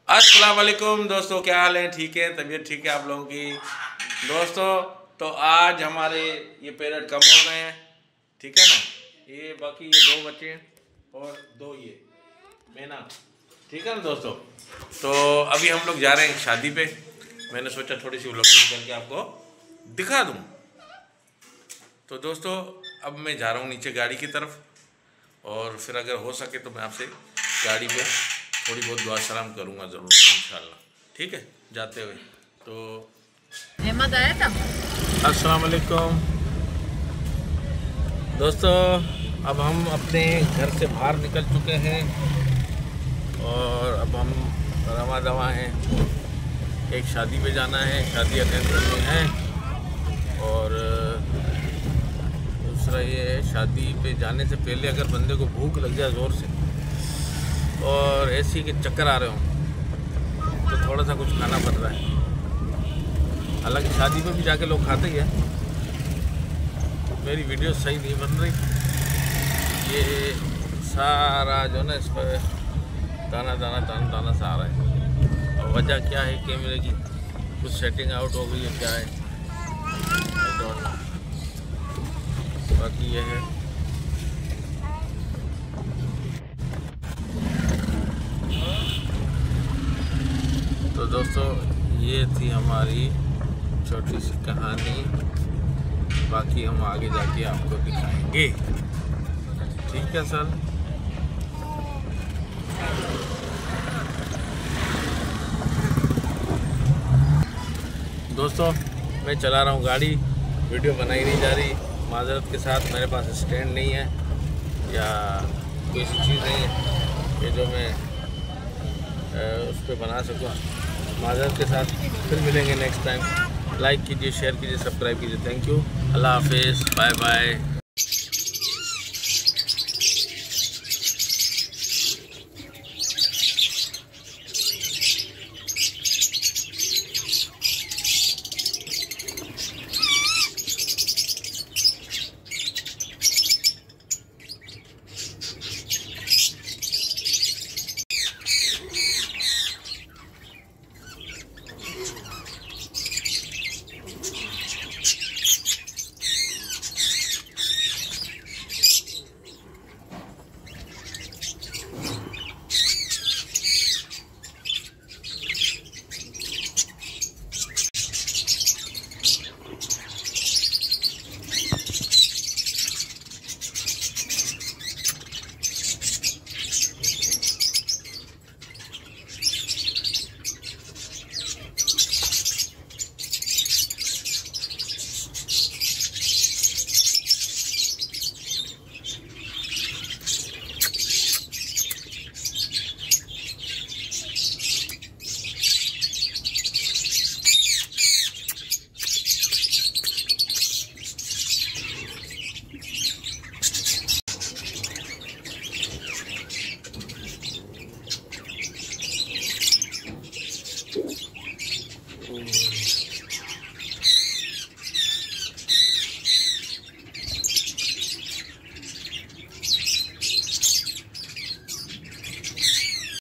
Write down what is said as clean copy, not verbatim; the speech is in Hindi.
अस्सलाम वालेकुम दोस्तों, क्या हाल है? ठीक है, तबीयत ठीक है आप लोगों की? दोस्तों तो आज हमारे ये पेरेंट कम हो गए हैं, ठीक है ना। ये बाकी ये दो बच्चे हैं और दो ये मैना, ठीक है ना दोस्तों। तो अभी हम लोग जा रहे हैं शादी पे। मैंने सोचा थोड़ी सी व्लॉगिंग करके आपको दिखा दूँ। तो दोस्तों अब मैं जा रहा हूँ नीचे गाड़ी की तरफ, और फिर अगर हो सके तो मैं आपसे गाड़ी पे थोड़ी बहुत दुआ सलाम करूँगा ज़रूर इंशाल्लाह, ठीक है। जाते हुए तो अहमद आया था। अस्सलाम वालेकुम दोस्तों, अब हम अपने घर से बाहर निकल चुके हैं और अब हम रवा दवा हैं। एक शादी पे जाना है, शादी अटेंड करनी है, और दूसरा ये है शादी पे जाने से पहले अगर बंदे को भूख लग जाए ज़ोर से और ऐसी के चक्कर आ रहे हों तो थोड़ा सा कुछ खाना पड़ रहा है। हालांकि शादी पे भी जाके लोग खाते ही हैं। मेरी वीडियो सही नहीं बन रही, ये सारा जो ना इस पर दाना दाना दाना दाना सा आ रहा है। और वजह क्या है कैमरे की, कुछ सेटिंग आउट हो गई है क्या है, बाकी ये है। तो दोस्तों ये थी हमारी छोटी सी कहानी, बाकी हम आगे जाके आपको दिखाएंगे, ठीक है सर। दोस्तों मैं चला रहा हूँ गाड़ी, वीडियो बनाई नहीं जा रही माजरत के साथ। मेरे पास स्टैंड नहीं है या कोई ऐसी चीज़ नहीं है कि जो मैं उस पर बना सकूँ। माजरत के साथ फिर मिलेंगे नेक्स्ट टाइम। लाइक कीजिए, शेयर कीजिए, सब्सक्राइब कीजिए। थैंक यू, अल्लाह हाफिज़, बाय बाय।